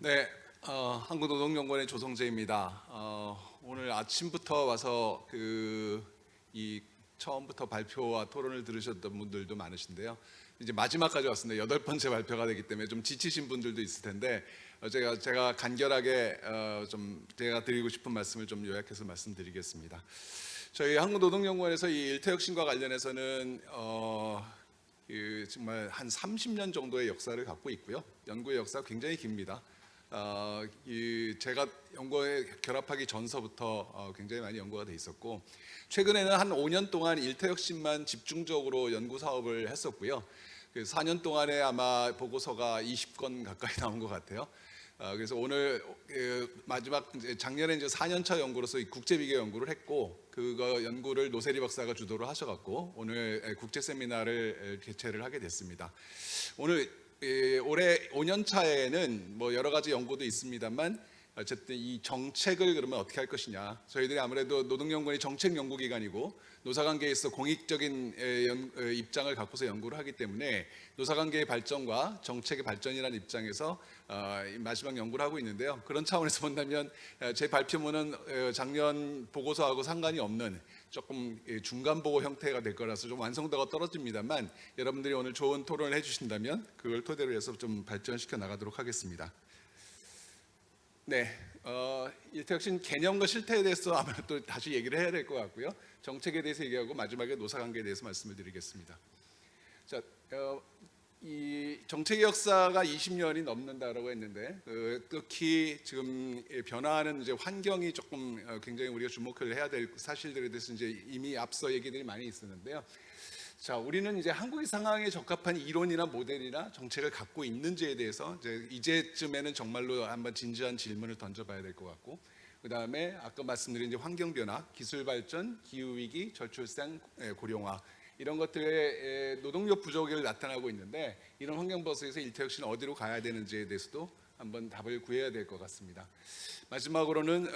네, 한국노동연구원의 조성재입니다. 오늘 아침부터 와서 이 처음부터 발표와 토론을 들으셨던 분들도 많으신데요. 이제 마지막까지 왔습니다. 8번째 발표가 되기 때문에 좀 지치신 분들도 있을 텐데 제가 간결하게 좀 제가 드리고 싶은 말씀을 좀 요약해서 말씀드리겠습니다. 저희 한국노동연구원에서 이 일태혁신과 관련해서는 정말 한 30년 정도의 역사를 갖고 있고요. 연구의 역사가 굉장히 깁니다. 제가 연구에 결합하기 전서부터 굉장히 많이 연구가 돼 있었고, 최근에는 한 5년 동안 일태혁신만 집중적으로 연구 사업을 했었고요. 4년 동안에 아마 보고서가 20건 가까이 나온 것 같아요. 그래서 오늘 마지막 작년에 이제 4년차 연구로서 이 국제비교 연구를 했고, 그거 연구를 노세리 박사가 주도를 하셔갖고 오늘 국제 세미나를 개최를 하게 됐습니다. 올해 5년 차에는 뭐 여러 가지 연구도 있습니다만 어쨌든 이 정책을 그러면 어떻게 할 것이냐. 저희들이 아무래도 노동연구원이 정책 연구기관이고 노사관계에 있어 공익적인 입장을 갖고서 연구를 하기 때문에 노사관계의 발전과 정책의 발전이라는 입장에서 마지막 연구를 하고 있는데요. 그런 차원에서 본다면 제 발표문은 작년 보고서하고 상관이 없는 조금 중간 보고 형태가 될 거라서 좀 완성도가 떨어집니다만, 여러분들이 오늘 좋은 토론을 해주신다면 그걸 토대로 해서 좀 발전시켜 나가도록 하겠습니다. 네, 일태혁신 개념과 실태에 대해서 아무래도 또 다시 얘기를 해야 될 것 같고요. 정책에 대해서 얘기하고 마지막에 노사관계에 대해서 말씀을 드리겠습니다. 자, 이 정책의 역사가 20년이 넘는다라고 했는데, 특히 지금 변화하는 이제 환경이 조금 굉장히 우리가 주목을 해야 될 사실들에 대해서 이제 이미 앞서 얘기들이 많이 있었는데요. 자, 우리는 이제 한국의 상황에 적합한 이론이나 모델이나 정책을 갖고 있는지에 대해서 이제쯤에는 정말로 한번 진지한 질문을 던져봐야 될 것 같고, 그 다음에 아까 말씀드린 이제 환경 변화, 기술 발전, 기후 위기, 저출생, 고령화, 이런 것들의 노동력 부족이 나타나고 있는데, 이런 환경 버스에서 일태혁신은 어디로 가야 되는지에 대해서도 한번 답을 구해야 될 것 같습니다. 마지막으로는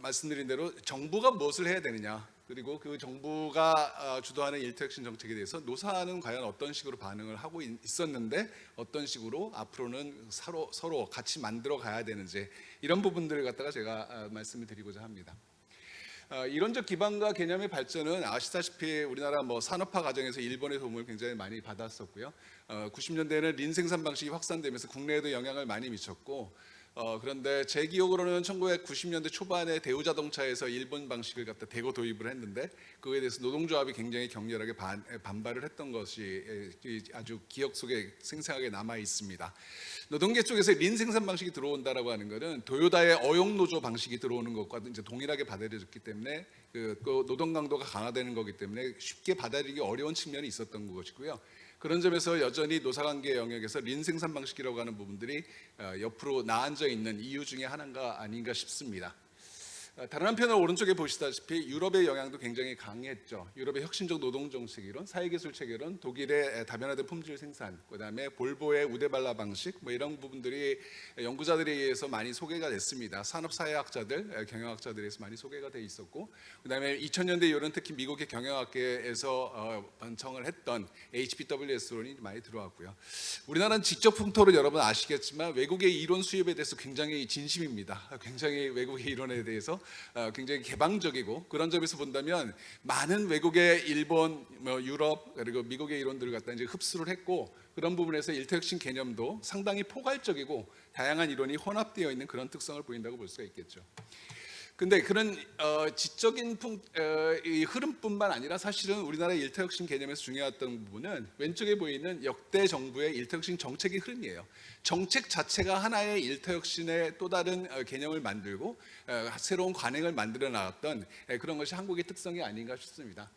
말씀드린 대로 정부가 무엇을 해야 되느냐, 그리고 그 정부가 주도하는 일태혁신 정책에 대해서 노사는 과연 어떤 식으로 반응을 하고 있었는데 어떤 식으로 앞으로는 서로 같이 만들어 가야 되는지, 이런 부분들을 갖다가 제가 말씀을 드리고자 합니다. 이론적 기반과 개념의 발전은 아시다시피 우리나라 산업화 과정에서 일본의 도움을 굉장히 많이 받았었고요. 90년대에는 린 생산 방식이 확산되면서 국내에도 영향을 많이 미쳤고, 그런데 제 기억으로는 1990년대 초반에 대우자동차에서 일본 방식을 갖다 대거 도입을 했는데, 그거에 대해서 노동조합이 굉장히 격렬하게 반발을 했던 것이 아주 기억 속에 생생하게 남아 있습니다. 노동계 쪽에서 린 생산 방식이 들어온다라고 하는 것은 도요다의 어용노조 방식이 들어오는 것과 이제 동일하게 받아들여졌기 때문에 그 노동 강도가 강화되는 거기 때문에 쉽게 받아들이기 어려운 측면이 있었던 것이고요. 그런 점에서 여전히 노사관계 영역에서 린 생산 방식이라고 하는 부분들이 옆으로 나앉아 있는 이유 중에 하나가 아닌가 싶습니다. 다른 한편으로 오른쪽에 보시다시피 유럽의 영향도 굉장히 강했죠. 유럽의 혁신적 노동 정책 이론, 사회기술 체계론, 독일의 다변화된 품질 생산, 그다음에 볼보의 우데발라 방식, 이런 부분들이 연구자들에 의해서 많이 소개가 됐습니다. 산업사회학자들, 경영학자들에서 많이 소개가 돼 있었고, 그다음에 2000년대 이후는 특히 미국의 경영학계에서 번창을 했던 HBWS론이 많이 들어왔고요. 우리나라는 직접 풍토로 여러분 아시겠지만 외국의 이론 수입에 대해서 굉장히 진심입니다. 굉장히 외국의 이론에 대해서 굉장히 개방적이고, 그런 점에서 본다면 많은 외국의 일본, 유럽, 그리고 미국의 이론들을 갖다 이제 흡수를 했고, 그런 부분에서 일태혁신 개념도 상당히 포괄적이고 다양한 이론이 혼합되어 있는 그런 특성을 보인다고 볼 수가 있겠죠. 근데 그런 지적인 이 흐름뿐만 아니라 사실은 우리나라의 일태혁신 개념에서 중요했던 부분은 왼쪽에 보이는 역대 정부의 일태혁신 정책의 흐름이에요. 정책 자체가 하나의 일태혁신의 또 다른 개념을 만들고 새로운 관행을 만들어 나갔던 그런 것이 한국의 특성이 아닌가 싶습니다.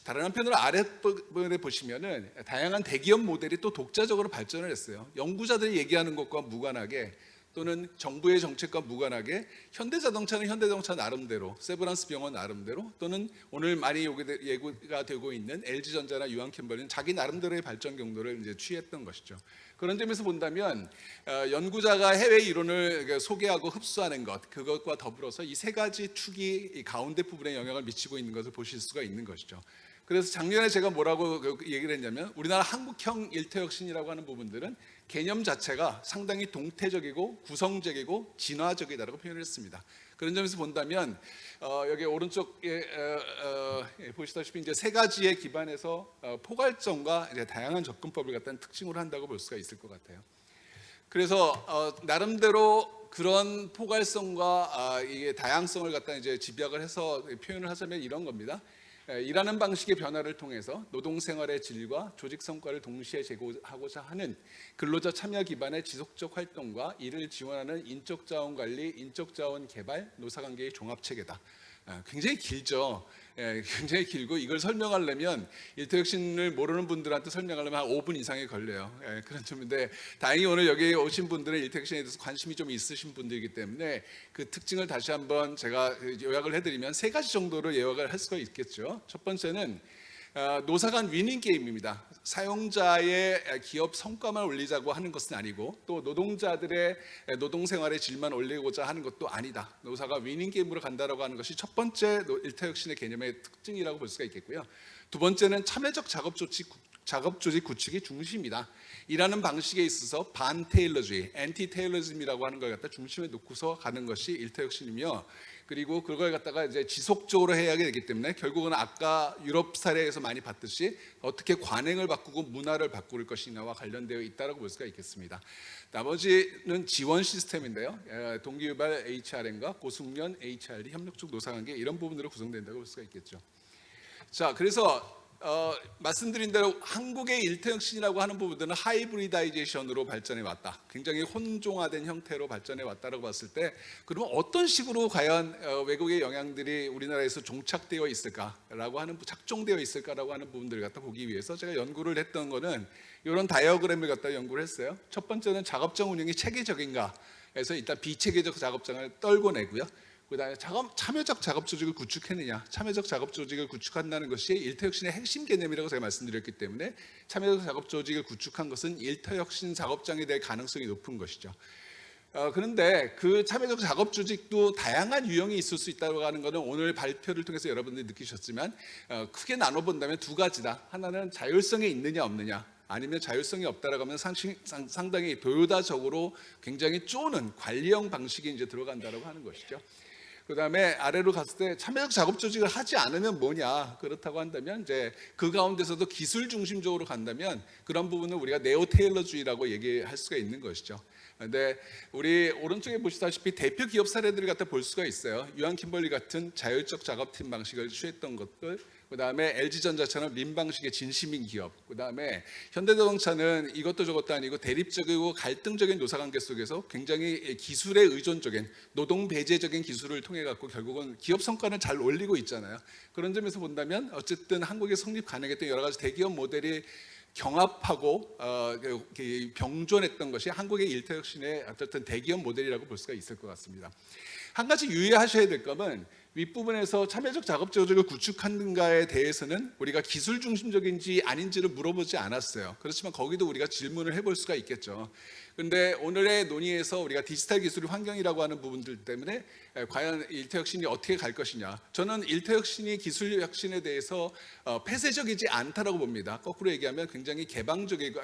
다른 한편으로 아랫부분에 보시면은 다양한 대기업 모델이 또 독자적으로 발전을 했어요. 연구자들이 얘기하는 것과 무관하게, 또는 정부의 정책과 무관하게 현대자동차는 현대자동차 나름대로, 세브란스 병원 나름대로, 또는 오늘 많이 예고가 되고 있는 LG전자나 유한캠버리는 자기 나름대로의 발전 경로를 이제 취했던 것이죠. 그런 점에서 본다면 연구자가 해외 이론을 소개하고 흡수하는 것, 그것과 더불어서 이 세 가지 축이 이 가운데 부분에 영향을 미치고 있는 것을 보실 수가 있는 것이죠. 그래서 작년에 제가 뭐라고 얘기를 했냐면 우리나라 한국형 일터혁신이라고 하는 부분들은 개념 자체가 상당히 동태적이고 구성적이고 진화적이다라고 표현을 했습니다. 그런 점에서 본다면 여기 오른쪽에 보시다시피 이제 세 가지에 기반해서 포괄성과 이제 다양한 접근법을 갖다는 특징으로 한다고 볼 수가 있을 것 같아요. 그래서 나름대로 그런 포괄성과 이게 다양성을 갖다 이제 집약을 해서 표현을 하자면 이런 겁니다. 일하는 방식의 변화를 통해서 노동생활의 질과 조직 성과를 동시에 제고하고자 하는 근로자 참여 기반의 지속적 활동과 이를 지원하는 인적 자원 관리, 인적 자원 개발, 노사관계의 종합체계다. 굉장히 길죠. 굉장히 길고 이걸 설명하려면 일터혁신을 모르는 분들한테 설명하려면 한 5분 이상이 걸려요. 그런 점인데 다행히 오늘 여기 오신 분들은 일터혁신에 대해서 관심이 좀 있으신 분들이기 때문에 그 특징을 다시 한번 제가 요약을 해드리면 세 가지 정도로 요약을 할 수가 있겠죠. 첫 번째는 노사 간 위닝 게임입니다. 사용자의 기업 성과만 올리자고 하는 것은 아니고 또 노동자들의 노동생활의 질만 올리고자 하는 것도 아니다. 노사가 위닝 게임으로 간다라고 하는 것이 첫 번째 일터혁신의 개념의 특징이라고 볼 수가 있겠고요. 두 번째는 참여적 작업조직 구축이 중심이다. 일하는 방식에 있어서 반테일러주의, 엔티테일러즘이라고 하는 걸 갖다 중심에 놓고서 가는 것이 일터혁신이며 그리고 그걸 갖다가 이제 지속적으로 해야 되기 때문에 결국은 아까 유럽 사례에서 많이 봤듯이 어떻게 관행을 바꾸고 문화를 바꿀 것이냐와 관련되어 있다고 볼 수가 있겠습니다. 나머지는 지원 시스템인데요. 동기유발 HRM과 고숙련 HRD 협력적 노사관계 이런 부분으로 구성된다고 볼 수가 있겠죠. 자, 그래서 말씀드린 대로 한국의 일터혁신이라고 하는 부분들은 하이브리다이제이션으로 발전해 왔다. 굉장히 혼종화된 형태로 발전해 왔다고 봤을 때 그러면 어떤 식으로 과연 외국의 영향들이 우리나라에서 종착되어 있을까라고 하는 착종되어 있을까라고 하는 부분들을 갖다 보기 위해서 제가 연구를 했던 거는 이런 다이어그램을 갖다 연구를 했어요. 첫 번째는 작업장 운영이 체계적인가 해서 일단 비체계적 작업장을 떨고 내고요. 그다음에 참여적 작업 조직을 구축했느냐, 참여적 작업 조직을 구축한다는 것이 일터혁신의 핵심 개념이라고 제가 말씀드렸기 때문에 참여적 작업 조직을 구축한 것은 일터혁신 작업장이 될 가능성이 높은 것이죠. 그런데 그 참여적 작업 조직도 다양한 유형이 있을 수 있다고 하는 것은 오늘 발표를 통해서 여러분들이 느끼셨지만 크게 나눠본다면 두 가지다. 하나는 자율성이 있느냐 없느냐, 아니면 자율성이 없다라고 하면 상당히 도요다적으로 굉장히 쪼는 관리형 방식이 이제 들어간다라고 하는 것이죠. 그 다음에 아래로 갔을 때 참여적 작업 조직을 하지 않으면 뭐냐, 그렇다고 한다면 이제 그 가운데서도 기술 중심적으로 간다면 그런 부분은 우리가 네오 테일러주의라고 얘기할 수가 있는 것이죠. 근데 우리 오른쪽에 보시다시피 대표 기업 사례들을 갖다 볼 수가 있어요. 유한 킴벌리 같은 자율적 작업팀 방식을 취했던 것들, 그 다음에 LG전자처럼 린 방식의 진심인 기업, 그 다음에 현대자동차는 이것도 저것도 아니고 대립적이고 갈등적인 노사관계 속에서 굉장히 기술에 의존적인 노동 배제적인 기술을 통해 갖고 결국은 기업 성과는 잘 올리고 있잖아요. 그런 점에서 본다면 어쨌든 한국에 성립 가능했던 여러 가지 대기업 모델이 경합하고 병존했던 것이 한국의 일터혁신의 어쨌든 대기업 모델이라고 볼 수가 있을 것 같습니다. 한 가지 유의하셔야 될 점은 윗부분에서 참여적 작업 조직을 구축하는가에 대해서는 우리가 기술 중심적인지 아닌지를 물어보지 않았어요. 그렇지만 거기도 우리가 질문을 해볼 수가 있겠죠. 그런데 오늘의 논의에서 우리가 디지털 기술의 환경이라고 하는 부분들 때문에 과연 일터혁신이 어떻게 갈 것이냐, 저는 일터혁신이 기술 혁신에 대해서 폐쇄적이지 않다라고 봅니다. 거꾸로 얘기하면 굉장히 개방적이고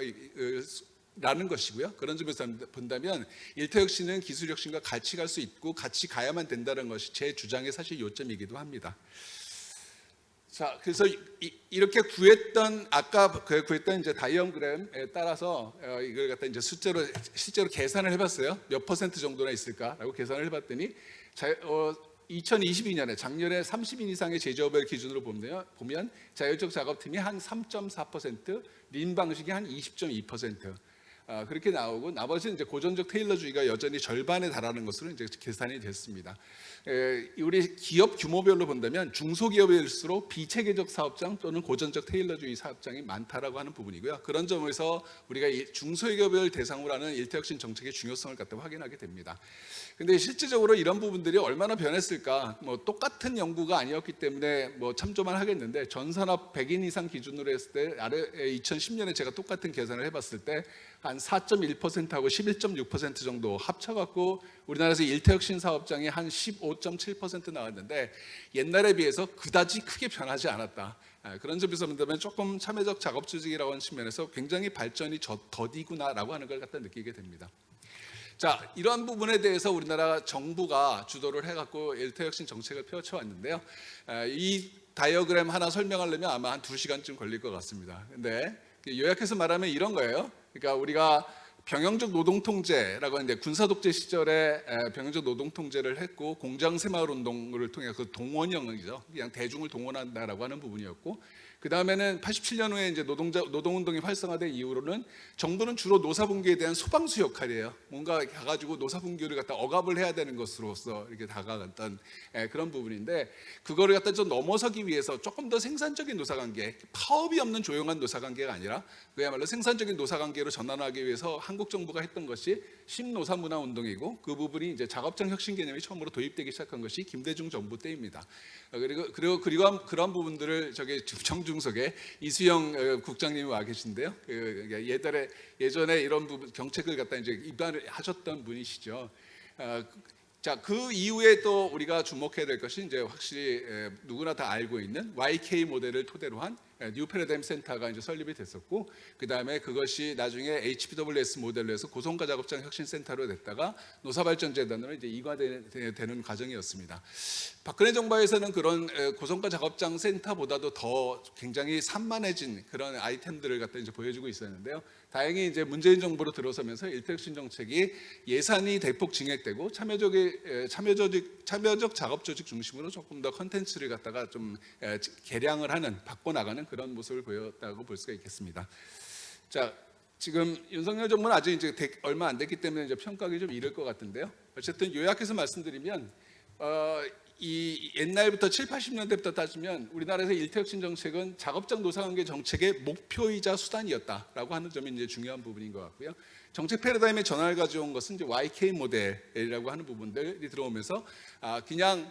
라는 것이고요. 그런 점에서 본다면 일터혁신은 기술혁신과 같이 갈 수 있고 같이 가야만 된다는 것이 제 주장의 사실 요점이기도 합니다. 자, 그래서 이렇게 구했던 아까 구했던 이제 다이어그램에 따라서 이걸 갖다 이제 실제로 계산을 해봤어요. 몇 퍼센트 정도나 있을까라고 계산을 해봤더니 2022년에 작년에 30인 이상의 제조업을 기준으로 보면 자율적 작업팀이 한 3.4%, 린 방식이 한 20.2%. 그렇게 나오고 나머지는 이제 고전적 테일러주의가 여전히 절반에 달하는 것으로 이제 계산이 됐습니다. 우리 기업 규모별로 본다면 중소기업일수록 비체계적 사업장 또는 고전적 테일러주의 사업장이 많다라고 하는 부분이고요. 그런 점에서 우리가 중소기업을 대상으로 하는 일터혁신 정책의 중요성을 갖다 확인하게 됩니다. 근데 실질적으로 이런 부분들이 얼마나 변했을까? 뭐 똑같은 연구가 아니었기 때문에 뭐 참조만 하겠는데 전산업 100인 이상 기준으로 했을 때 2010년에 제가 똑같은 계산을 해봤을 때 한 4.1%하고 11.6% 정도 합쳐갖고 우리나라에서 일터혁신 사업장이 한 15.7% 나왔는데 옛날에 비해서 그다지 크게 변하지 않았다. 그런 점에서 본다면 조금 참여적 작업 조직이라고 하는 측면에서 굉장히 발전이 더디구나라고 하는 걸 갖다 느끼게 됩니다. 자, 이러한 부분에 대해서 우리나라 정부가 주도를 해갖고 일터혁신 정책을 펼쳐 왔는데요. 이 다이어그램 하나 설명하려면 아마 한 2시간쯤 걸릴 것 같습니다. 근데 요약해서 말하면 이런 거예요. 그러니까 우리가 병영적 노동통제라고 하는데 군사독재 시절에 병영적 노동통제를 했고 공장 새마을 운동을 통해 그 동원형이죠. 그냥 대중을 동원한다라고 하는 부분이었고, 그 다음에는 87년 후에 이제 노동운동이 활성화된 이후로는 정부는 주로 노사분규에 대한 소방수 역할이에요. 뭔가 가가지고 노사분규를 갖다 억압을 해야 되는 것으로서 이렇게 다가갔던 그런 부분인데, 그거를 갖다 좀 넘어서기 위해서 조금 더 생산적인 노사관계, 파업이 없는 조용한 노사관계가 아니라 그야말로 생산적인 노사관계로 전환하기 위해서 한국 정부가 했던 것이 신노사문화운동이고, 그 부분이 이제 작업장 혁신 개념이 처음으로 도입되기 시작한 것이 김대중 정부 때입니다. 그리고 그러한 부분들을 저기 정중석에 이수영 국장님이 와 계신데요. 예전에 이런 부분 정책을 갖다 이제 입안을 하셨던 분이시죠. 자, 그 이후에 또 우리가 주목해야 될 것이 이제 확실히 누구나 다 알고 있는 YK 모델을 토대로 한 뉴 패러다임 센터가 이제 설립이 됐었고, 그 다음에 그것이 나중에 HPWS 모델로 해서 고성가 작업장 혁신 센터로 됐다가 노사발전재단으로 이제 이관되는 과정이었습니다. 박근혜 정부에서는 그런 고성가 작업장 센터보다도 더 굉장히 산만해진 그런 아이템들을 갖다 이제 보여주고 있었는데요. 다행히 이제 문재인 정부로 들어서면서 일터혁신 정책이 예산이 대폭 증액되고 참여적 작업 조직 중심으로 조금 더 컨텐츠를 갖다가 좀 개량을 하는, 바꿔나가는 그런 모습을 보였다고 볼 수가 있겠습니다. 자, 지금 윤석열 정부는 아직 이제 얼마 안 됐기 때문에 이제 평가하기 좀 이를 것 같은데요. 어쨌든 요약해서 말씀드리면 이 옛날부터 7, 80년대부터 따지면 우리나라에서 일터혁신 정책은 작업장 노사관계 정책의 목표이자 수단이었다라고 하는 점이 이제 중요한 부분인 것 같고요. 정책 패러다임의 전환을 가져온 것은 이제 YK 모델이라고 하는 부분들이 들어오면서 그냥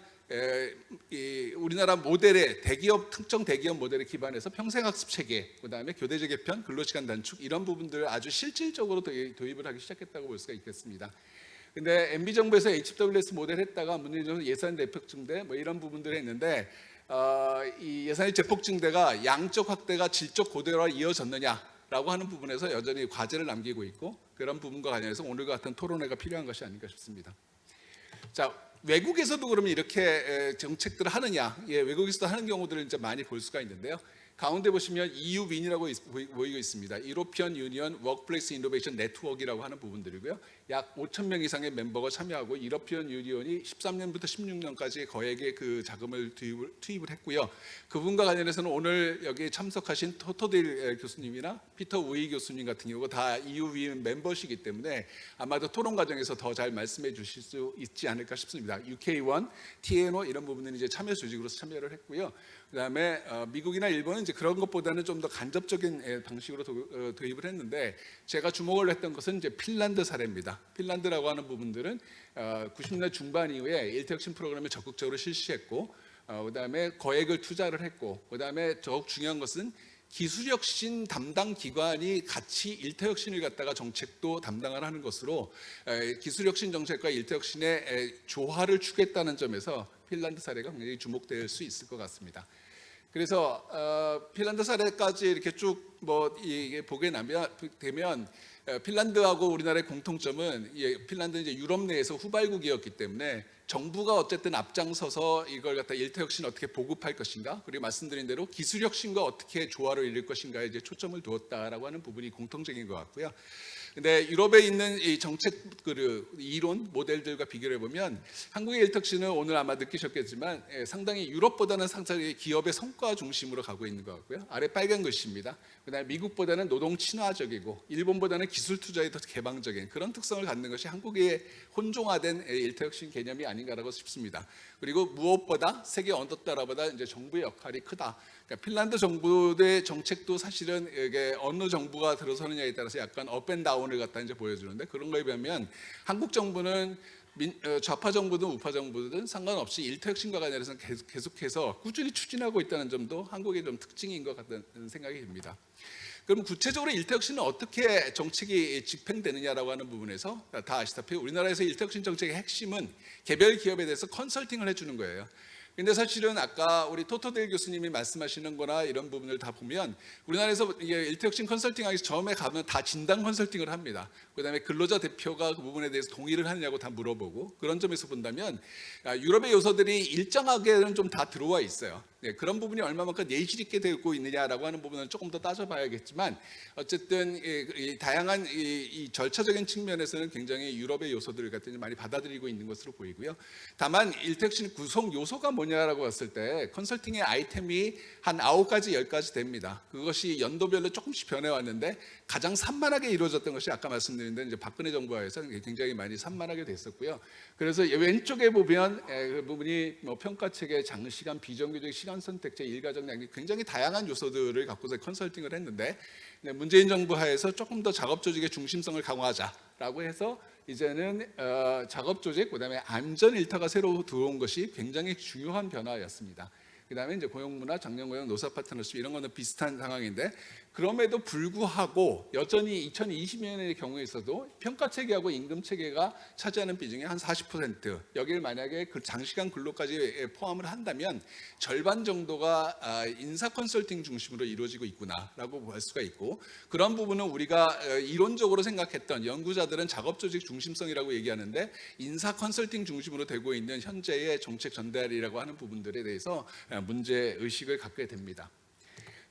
우리나라 모델의 특정 대기업 모델에 기반해서 평생학습 체계, 그다음에 교대제 개편, 근로시간 단축 이런 부분들을 아주 실질적으로 도입을 하기 시작했다고 볼 수가 있겠습니다. 근데 MB 정부에서 HWS 모델 했다가 문재인 정부 예산 대폭 증대 뭐 이런 부분들을 했는데 이 예산의 대폭 증대가 양적 확대가 질적 고대로와 이어졌느냐라고 하는 부분에서 여전히 과제를 남기고 있고, 그런 부분과 관련해서 오늘과 같은 토론회가 필요한 것이 아닌가 싶습니다. 자, 외국에서도 그러면 이렇게 정책들을 하느냐? 외국에서도 하는 경우들을 이제 많이 볼 수가 있는데요. 가운데 보시면 EU 윈이라고 보이고 있습니다. 유로피언 유니언 워크플레이스 이노베이션 네트워크라고 하는 부분들이고요. 약 5,000명 이상의 멤버가 참여하고, 유로피언 유니언이 13년부터 16년까지 거액의 그 자금을 투입을 했고요. 그분과 관련해서는 오늘 여기 참석하신 토토딜 교수님이나 피터 우이 교수님 같은 경우가 다 EU 윈 멤버시기 때문에 아마도 토론 과정에서 더 잘 말씀해 주실 수 있지 않을까 싶습니다. UK1, TNO 이런 부분은 이제 참여 조직으로서 참여를 했고요. 그다음에 미국이나 일본은 이제 그런 것보다는 좀 더 간접적인 방식으로 도입을 했는데, 제가 주목을 했던 것은 이제 핀란드 사례입니다. 핀란드라고 하는 부분들은 90년대 중반 이후에 일터혁신 프로그램을 적극적으로 실시했고, 그다음에 거액을 투자를 했고, 그다음에 더욱 중요한 것은 기술혁신 담당 기관이 같이 일터혁신을 갖다가 정책도 담당을 하는 것으로 기술혁신 정책과 일터혁신의 조화를 추구했다는 점에서 핀란드 사례가 굉장히 주목될 수 있을 것 같습니다. 그래서 핀란드 사례까지 이렇게 쭉 이게 보게 되면 핀란드하고 우리나라의 공통점은, 핀란드는 이제 유럽 내에서 후발국이었기 때문에 정부가 어쨌든 앞장서서 이걸 갖다 일터혁신 어떻게 보급할 것인가, 그리고 말씀드린 대로 기술혁신과 어떻게 조화를 이룰 것인가에 이제 초점을 두었다라고 하는 부분이 공통적인 것 같고요. 근데 유럽에 있는 이 정책 이론 모델들과 비교를 해보면 한국의 일터혁신은 오늘 아마 느끼셨겠지만 상당히 유럽보다는 상당히 기업의 성과 중심으로 가고 있는 것 같고요. 아래 빨간 글씨입니다. 그다음에 미국보다는 노동 친화적이고 일본보다는 기술 투자에 더 개방적인 그런 특성을 갖는 것이 한국의 혼종화된 일터혁신 개념이 아닌가라고 싶습니다. 그리고 무엇보다 세계 어느 나라보다 이제 정부의 역할이 크다. 그러니까 핀란드 정부의 정책도 사실은 이게 어느 정부가 들어서느냐에 따라서 약간 업앤다운을 갖다 이제 보여주는데, 그런 거에 비하면 한국 정부는 좌파 정부든 우파 정부든 상관없이 일터혁신과 관련해서 계속해서 꾸준히 추진하고 있다는 점도 한국의 좀 특징인 것 같다는 생각이 듭니다. 그럼 구체적으로 일터혁신은 어떻게 정책이 집행되느냐라고 하는 부분에서 다 아시다시피 우리나라에서 일터혁신 정책의 핵심은 개별 기업에 대해서 컨설팅을 해주는 거예요. 근데 사실은 아까 우리 토토델 교수님이 말씀하시는 거나 이런 부분을 다 보면 우리나라에서 이게 일터혁신 컨설팅 하기 처음에 가면 다 진단 컨설팅을 합니다. 그다음에 근로자 대표가 그 부분에 대해서 동의를 하느냐고 다 물어보고, 그런 점에서 본다면 유럽의 요소들이 일정하게는 좀 다 들어와 있어요. 그런 부분이 얼마만큼 내실 있게 되고 있느냐라고 하는 부분은 조금 더 따져봐야겠지만, 어쨌든 이 다양한 이 절차적인 측면에서는 굉장히 유럽의 요소들을 갖다 많이 받아들이고 있는 것으로 보이고요. 다만 일터혁신 구성 요소가 뭐냐라고 봤을 때 컨설팅의 아이템이 한 9가지, 10가지 됩니다. 그것이 연도별로 조금씩 변해왔는데 가장 산만하게 이루어졌던 것이 아까 말씀드린 대로 이제 박근혜 정부 하에서 굉장히 많이 산만하게 됐었고요. 그래서 왼쪽에 보면 그 부분이 뭐 평가체계, 장시간, 비정규직, 시간 선택제, 일가적 양립, 굉장히 다양한 요소들을 갖고서 컨설팅을 했는데, 문재인 정부 하에서 조금 더 작업 조직의 중심성을 강화하자라고 해서 이제는 작업 조직, 그다음에 안전 일터가 새로 들어온 것이 굉장히 중요한 변화였습니다. 그다음에 이제 고용문화, 장년고용, 노사 파트너십 이런 거는 비슷한 상황인데, 그럼에도 불구하고 여전히 2020년의 경우에 있어도 평가 체계하고 임금 체계가 차지하는 비중이 한 40%, 여기를 만약에 그 장시간 근로까지 포함을 한다면 절반 정도가 인사 컨설팅 중심으로 이루어지고 있구나라고 볼 수가 있고, 그런 부분은 우리가 이론적으로 생각했던, 연구자들은 작업 조직 중심성이라고 얘기하는데 인사 컨설팅 중심으로 되고 있는 현재의 정책 전달이라고 하는 부분들에 대해서 문제 의식을 갖게 됩니다.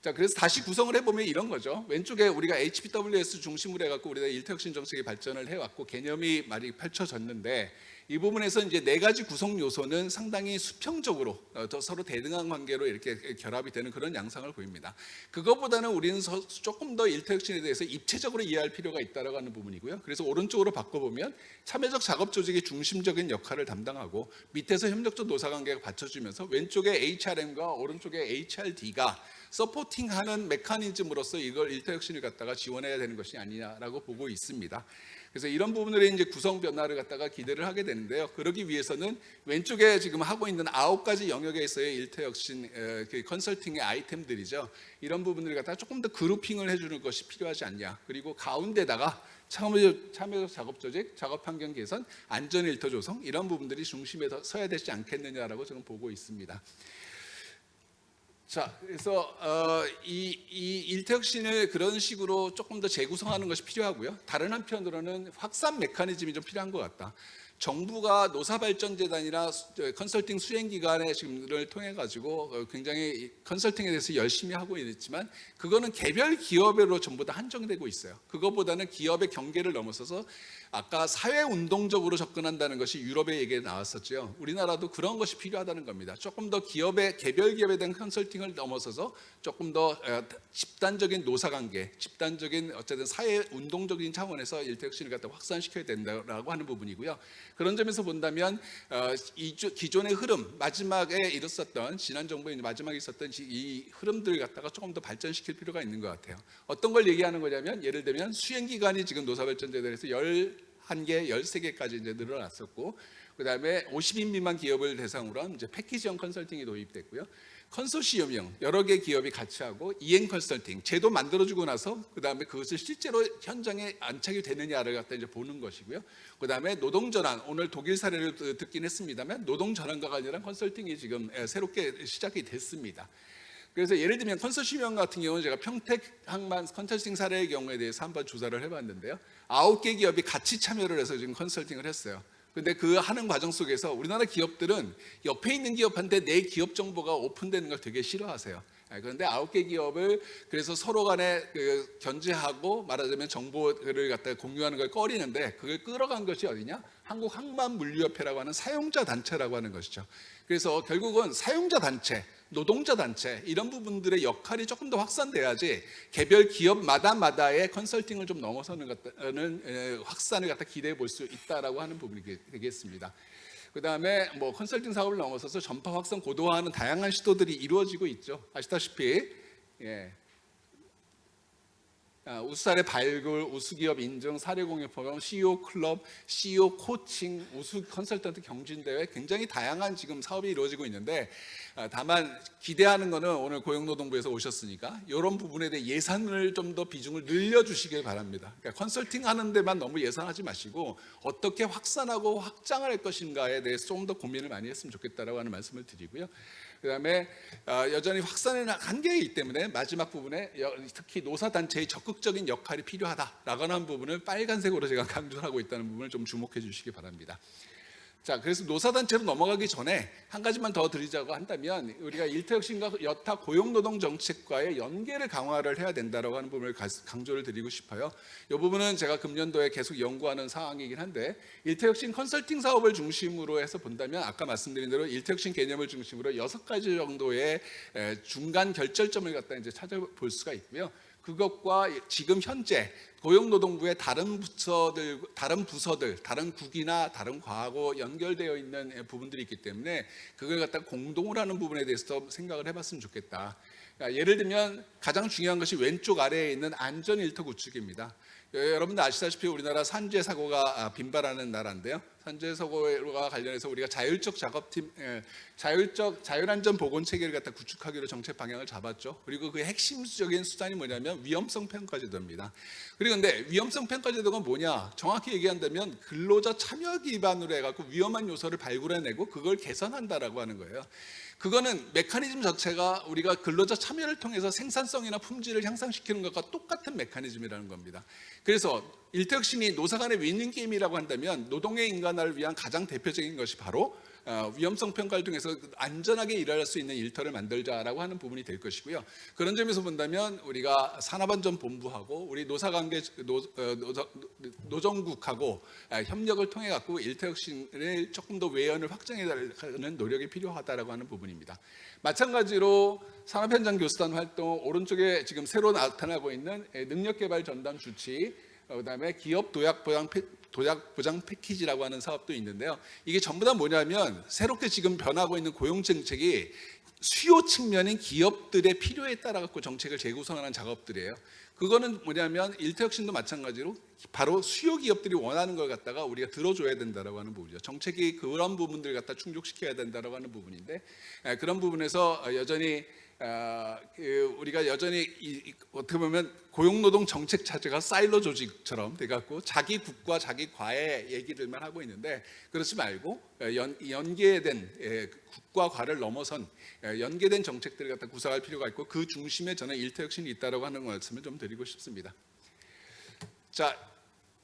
자, 그래서 다시 구성을 해보면 이런 거죠. 왼쪽에 우리가 HBWS 중심으로 해갖고 우리가 일터혁신 정책의 발전을 해왔고 개념이 많이 펼쳐졌는데, 이 부분에서 이제 4가지 구성 요소는 상당히 수평적으로 서로 대등한 관계로 이렇게 결합이 되는 그런 양상을 보입니다. 그것보다는 우리는 조금 더 일터혁신에 대해서 입체적으로 이해할 필요가 있다라고 하는 부분이고요. 그래서 오른쪽으로 바꿔보면 참여적 작업 조직이 중심적인 역할을 담당하고 밑에서 협력적 노사관계가 받쳐주면서 왼쪽에 HRM과 오른쪽에 HRD가 서포팅하는 메커니즘으로서 이걸 일터혁신을 갖다가 지원해야 되는 것이 아니냐라고 보고 있습니다. 그래서 이런 부분들의 이제 구성 변화를 갖다가 기대를 하게 되는데요. 그러기 위해서는 왼쪽에 지금 하고 있는 9가지 영역에 있어의 일터혁신 그 컨설팅의 아이템들이죠. 이런 부분들을 갖다가 조금 더 그룹핑을 해주는 것이 필요하지 않냐. 그리고 가운데다가 참여적 작업 조직, 작업 환경 개선, 안전 일터 조성, 이런 부분들이 중심에 서야 되지 않겠느냐라고 저는 보고 있습니다. 자, 그래서 이 일터혁신을 그런 식으로 조금 더 재구성하는 것이 필요하고요. 다른 한편으로는 확산 메커니즘이 좀 필요한 것 같다. 정부가 노사발전재단이나 컨설팅 수행기관의 지금을 통해 가지고 굉장히 컨설팅에 대해서 열심히 하고 있지만, 그거는 개별 기업으로 전부 다 한정되고 있어요. 그것보다는 기업의 경계를 넘어서서 아까 사회운동적으로 접근한다는 것이 유럽의 얘기에 나왔었죠. 우리나라도 그런 것이 필요하다는 겁니다. 조금 더 기업의 개별 기업에 대한 컨설팅을 넘어서서 조금 더 집단적인 노사관계, 집단적인 어쨌든 사회운동적인 차원에서 일터혁신을 갖다 확산시켜야 된다라고 하는 부분이고요. 그런 점에서 본다면 기존의 흐름, 마지막에 일었었던, 지난 정부의 마지막에 있었던 이 흐름들을 갖다가 조금 더 발전시킬 필요가 있는 것 같아요. 어떤 걸 얘기하는 거냐면, 예를 들면 수행기관이 지금 노사발전재단에서 11개, 13개까지 이제 늘어났었고, 그다음에 50인 미만 기업을 대상으로 한 이제 패키지형 컨설팅이 도입됐고요. 컨소시엄형 여러 개 기업이 같이 하고 이행 컨설팅 제도 만들어주고 나서 그다음에 그것을 실제로 현장에 안착이 되느냐를 갖다 이제 보는 것이고요. 그다음에 노동전환, 오늘 독일 사례를 듣긴 했습니다만 노동전환과 관련한 컨설팅이 지금 새롭게 시작이 됐습니다. 그래서 예를 들면 컨소시엄 같은 경우는 제가 평택 항만 컨설팅 사례의 경우에 대해서 한번 조사를 해봤는데요. 9개 기업이 같이 참여를 해서 지금 컨설팅을 했어요. 근데 그 하는 과정 속에서 우리나라 기업들은 옆에 있는 기업한테 내 기업 정보가 오픈되는 걸 되게 싫어하세요. 그런데 9개 기업을 그래서 서로 간에 견제하고 말하자면 정보를 갖다 공유하는 걸 꺼리는데, 그걸 끌어간 것이 어디냐? 한국 항만물류협회라고 하는 사용자 단체라고 하는 것이죠. 그래서 결국은 사용자 단체, 노동자 단체 이런 부분들의 역할이 조금 더 확산돼야지 개별 기업마다의 컨설팅을 좀 넘어서는 확산을 갖다 기대해 볼 수 있다라고 하는 부분이 되겠습니다. 그다음에 뭐 컨설팅 사업을 넘어서서 전파 확산 고도화하는 다양한 시도들이 이루어지고 있죠. 아시다시피 우수사례 발굴, 우수기업 인증, 사례공유 프로그램, CEO 클럽, CEO 코칭, 우수 컨설턴트 경진대회, 굉장히 다양한 지금 사업이 이루어지고 있는데, 다만 기대하는 거는 오늘 고용노동부에서 오셨으니까 이런 부분에 대해 예산을 좀 더 비중을 늘려주시길 바랍니다. 그러니까 컨설팅 하는 데만 너무 예산하지 마시고 어떻게 확산하고 확장을 할 것인가에 대해서 좀 더 고민을 많이 했으면 좋겠다라고 하는 말씀을 드리고요. 그다음에 여전히 확산의 한계이기 때문에 마지막 부분에 특히 노사단체의 적극적인 역할이 필요하다라고 하는 부분을 빨간색으로 제가 강조를 하고 있다는 부분을 좀 주목해 주시기 바랍니다. 자, 그래서 노사단체로 넘어가기 전에 한 가지만 더 드리자고 한다면 우리가 일터혁신과 여타 고용노동 정책과의 연계를 강화를 해야 된다고 하는 부분을 강조를 드리고 싶어요. 이 부분은 제가 금년도에 계속 연구하는 사항이긴 한데 일터혁신 컨설팅 사업을 중심으로 해서 본다면 아까 말씀드린 대로 일터혁신 개념을 중심으로 6가지 정도의 중간 결절점을 갖다 이제 찾아볼 수가 있고요. 그것과 지금 현재 고용노동부의 다른 부서들, 다른 국이나 다른 과하고 연결되어 있는 부분들이 있기 때문에 그걸 갖다 공동을 하는 부분에 대해서 생각을 해봤으면 좋겠다. 그러니까 예를 들면 가장 중요한 것이 왼쪽 아래에 있는 안전 일터 구축입니다. 여러분들 아시다시피 우리나라 산재 사고가 빈발하는 나라인데요. 산재 사고와 관련해서 우리가 자율적 작업팀, 자율안전 보건 체계를 갖다 구축하기로 정책 방향을 잡았죠. 그리고 그 핵심적인 수단이 뭐냐면 위험성 평가 제도입니다. 그리고 근데 위험성 평가 제도가 뭐냐? 정확히 얘기한다면 근로자 참여 기반으로 해갖고 위험한 요소를 발굴해내고 그걸 개선한다라고 하는 거예요. 그거는 메커니즘 자체가 우리가 근로자 참여를 통해서 생산성이나 품질을 향상시키는 것과 똑같은 메커니즘이라는 겁니다. 그래서 일터혁신이 노사 간의 윈윈 게임이라고 한다면 노동의 인간화를 위한 가장 대표적인 것이 바로 위험성 평가를 통해서 안전하게 일할 수 있는 일터를 만들자라고 하는 부분이 될 것이고요. 그런 점에서 본다면 우리가 산업안전본부하고 우리 노사관계 노정국하고 협력을 통해 갖고 일터혁신을 조금 더 외연을 확장해가는 노력이 필요하다라고 하는 부분입니다. 마찬가지로 산업현장 교수단 활동 오른쪽에 지금 새로 나타나고 있는 능력개발 전담 주치, 그다음에 기업 도약 보장 패키지라고 하는 사업도 있는데요. 이게 전부 다 뭐냐면 새롭게 지금 변하고 있는 고용 정책이 수요 측면인 기업들의 필요에 따라 갖고 정책을 재구성하는 작업들이에요. 그거는 뭐냐면 일터혁신도 마찬가지로 바로 수요 기업들이 원하는 걸 갖다가 우리가 들어줘야 된다라고 하는 부분이죠. 정책이 그런 부분들을 갖다 충족시켜야 된다라고 하는 부분인데 그런 부분에서 여전히 우리가 여전히 어떻게 보면 고용노동 정책 자체가 사일로 조직처럼 돼갖고 자기 국과 자기 과의 얘기들만 하고 있는데 그렇지 말고 연계된 국과 과를 넘어선 연계된 정책들을 갖다 구사할 필요가 있고 그 중심에 저는 일터혁신이 있다라고 하는 말씀을 좀 드리고 싶습니다. 자,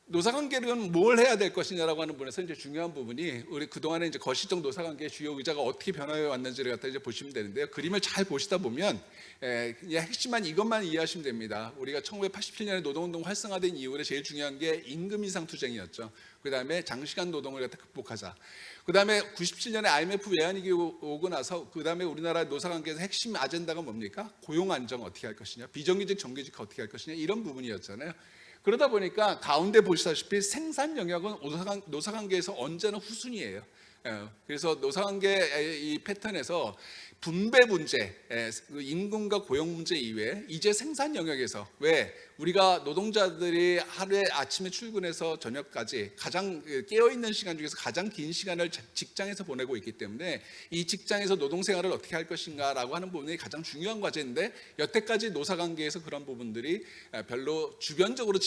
노사관계는 뭘 해야 될 것이냐라고 하는 부분에서 이제 중요한 부분이 우리 그동안에 이제 거시적 노사관계의 주요 의자가 어떻게 변화해 왔는지를 갖다 이제 보시면 되는데요. 그림을 잘 보시다 보면 그냥 핵심만 이것만 이해하시면 됩니다. 우리가 1987년에 노동운동 활성화된 이후에 제일 중요한 게 임금 인상 투쟁이었죠. 그다음에 장시간 노동을 갖다 극복하자. 그다음에 97년에 IMF 외환위기 오고 나서 그다음에 우리나라 노사관계에서 핵심 아젠다가 뭡니까? 고용 안정 어떻게 할 것이냐, 비정규직 정규직 어떻게 할 것이냐 이런 부분이었잖아요. 그러다 보니까 가운데 보시다시피 생산 영역은 노사관계에서 언제나 후순위예요. 그래서 노사관계 이 패턴에서 분배 문제, 임금과 고용 문제 이외에 이제 생산 영역에서 왜 우리가 노동자들이 하루에 아침에 출근해서 저녁까지 가장 깨어있는 시간 중에서 가장 긴 시간을 직장에서 보내고 있기 때문에 이 직장에서 노동생활을 어떻게 할 것인가라고 하는 부분이 가장 중요한 과제인데 여태까지 노사관계에서 그런 부분들이 별로 주변적으로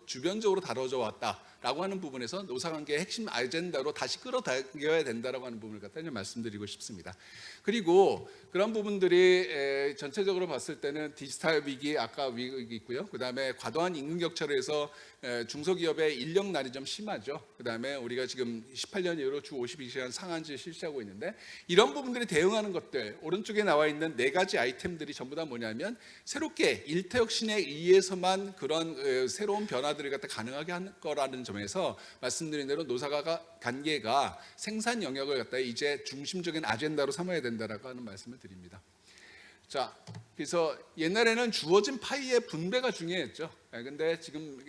주변적으로 다뤄져 왔다라고 하는 부분에서 노사관계의 핵심 아젠다로 다시 끌어당겨야 된다라고 하는 부분을 갖다 말씀드리고 싶습니다. 그리고 그런 부분들이 전체적으로 봤을 때는 디지털 위기, 아까 위기 있고요. 그다음에 과도한 임금 격차로 해서 중소기업의 인력난이 좀 심하죠. 그다음에 우리가 지금 18년 이후로 주 52시간 상한제 실시하고 있는데 이런 부분들이 대응하는 것들 오른쪽에 나와 있는 4가지 아이템들이 전부 다 뭐냐면 새롭게 일터혁신에 의해서만 그런 새로운 변화들을 갖다 가능하게 한 거라는 점에서 말씀드린 대로 노사관계가 생산 영역을 갖다 이제 중심적인 아젠다로 삼아야 된다라고 하는 말씀을 드립니다. 자, 그래서 옛날에는 주어진 파이의 분배가 중요했죠. 근데 지금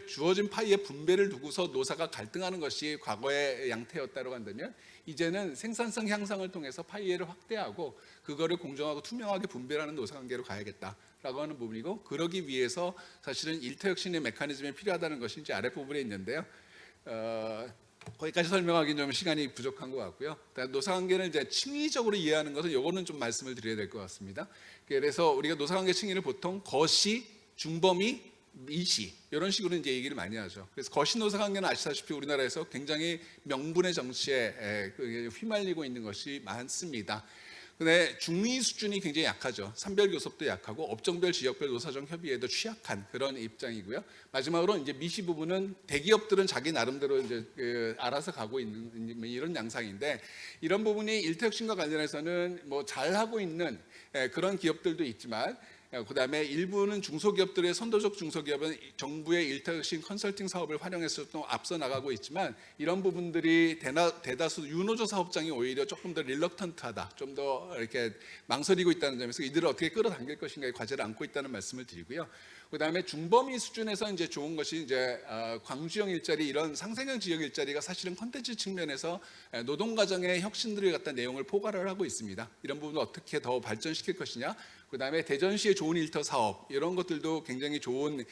주어진 파이의 분배를 두고서 노사가 갈등하는 것이 과거의 양태였다고 한다면 이제는 생산성 향상을 통해서 파이를 확대하고 그거를 공정하고 투명하게 분배하는 노사관계로 가야겠다라고 하는 부분이고 그러기 위해서 사실은 일터혁신의 메커니즘이 필요하다는 것이 이제 아랫부분에 있는데요. 거기까지 설명하기는 좀 시간이 부족한 것 같고요. 노사관계를 이제 칭의적으로 이해하는 것은 요거는 좀 말씀을 드려야 될 것 같습니다. 그래서 우리가 노사관계 칭의를 보통 거시, 중범위, 미시 이런 식으로 이제 얘기를 많이 하죠. 그래서 거시 노사관계는 아시다시피 우리나라에서 굉장히 명분의 정치에 휘말리고 있는 것이 많습니다. 근데 중위 수준이 굉장히 약하죠. 산별 교섭도 약하고 업종별 지역별 노사정 협의에도 취약한 그런 입장이고요. 마지막으로 이제 미시 부분은 대기업들은 자기 나름대로 이제 알아서 가고 있는 이런 양상인데, 이런 부분이 일태혁신과 관련해서는 뭐 잘하고 있는 그런 기업들도 있지만, 그다음에 일부는 중소기업들의 선도적 중소기업은 정부의 일태혁신 컨설팅 사업을 활용해서 또 앞서 나가고 있지만, 이런 부분들이 대다수 유노조 사업장이 오히려 조금 더 릴럭턴트하다, 좀 더 이렇게 망설이고 있다는 점에서 이들을 어떻게 끌어당길 것인가의 과제를 안고 있다는 말씀을 드리고요. 그다음에 중범위 수준에서 이제 좋은 것이 이제 광주형 일자리, 이런 상생형 지역 일자리가 사실은 콘텐츠 측면에서 노동 과정의 혁신들을 갖다 내용을 포괄을 하고 있습니다. 이런 부분을 어떻게 더 발전시킬 것이냐. 그다음에 대전시의 좋은 일터 사업, 이런 것들도 굉장히 좋은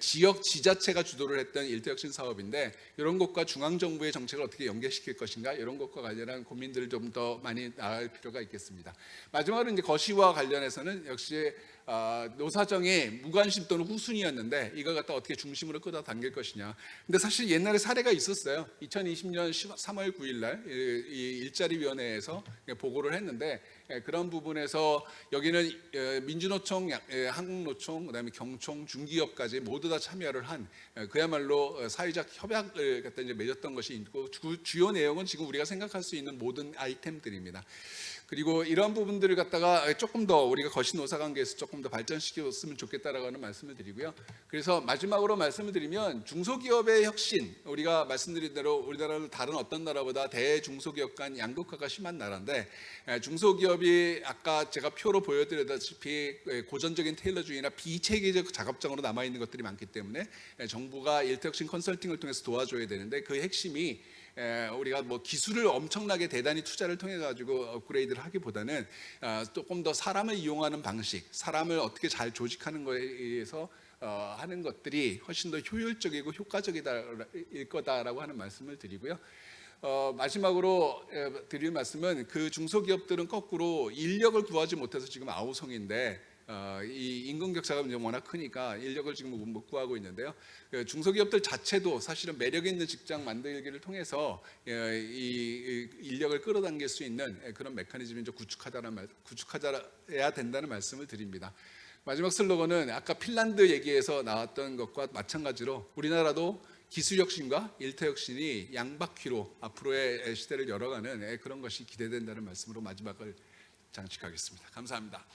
지역 지자체가 주도를 했던 일터혁신 사업인데, 이런 것과 중앙정부의 정책을 어떻게 연계시킬 것인가, 이런 것과 관련한 고민들을 좀 더 많이 나갈 필요가 있겠습니다. 마지막으로 이제 거시와 관련해서는 역시 노사정이 무관심 또는 후순위였는데 이걸 갖다 어떻게 중심으로 끌어당길 것이냐. 근데 사실 옛날에 사례가 있었어요. 2020년 3월 9일 날 이 일자리위원회에서 보고를 했는데, 그런 부분에서 여기는 민주노총, 한국노총, 그다음에 경총, 중기업까지 모두 다 참여를 한 그야말로 사회적 협약을 갖다 이제 맺었던 것이 있고, 주요 내용은 지금 우리가 생각할 수 있는 모든 아이템들입니다. 그리고 이러한 부분들을 갖다가 조금 더 우리가 거시 노사관계에서 조금 더 발전시켰으면 좋겠다라고 하는 말씀을 드리고요. 그래서 마지막으로 말씀을 드리면, 중소기업의 혁신, 우리가 말씀드린 대로 우리나라는 다른 어떤 나라보다 대중소기업 간 양극화가 심한 나라인데, 중소기업이 아까 제가 표로 보여드렸다시피 고전적인 테일러주의나 비체계적 작업장으로 남아있는 것들이 많기 때문에 정부가 일터혁신 컨설팅을 통해서 도와줘야 되는데, 그 핵심이 우리가 뭐 기술을 엄청나게 대단히 투자를 통해 가지고 업그레이드를 하기보다는 조금 더 사람을 이용하는 방식, 사람을 어떻게 잘 조직하는 거에 의해서 하는 것들이 훨씬 더 효율적이고 효과적일 거다라고 하는 말씀을 드리고요. 마지막으로 드릴 말씀은, 그 중소기업들은 거꾸로 인력을 구하지 못해서 지금 아우성인데, 이 임금 격차가 워낙 크니까 인력을 지금 못 구하고 있는데요. 중소기업들 자체도 사실은 매력 있는 직장 만들기를 통해서 이 인력을 끌어당길 수 있는 그런 메커니즘을 좀 구축하야 된다는 말씀을 드립니다. 마지막 슬로건은 아까 핀란드 얘기에서 나왔던 것과 마찬가지로 우리나라도 기술혁신과 일터혁신이 양바퀴로 앞으로의 시대를 열어가는 그런 것이 기대된다는 말씀으로 마지막을 장식하겠습니다. 감사합니다.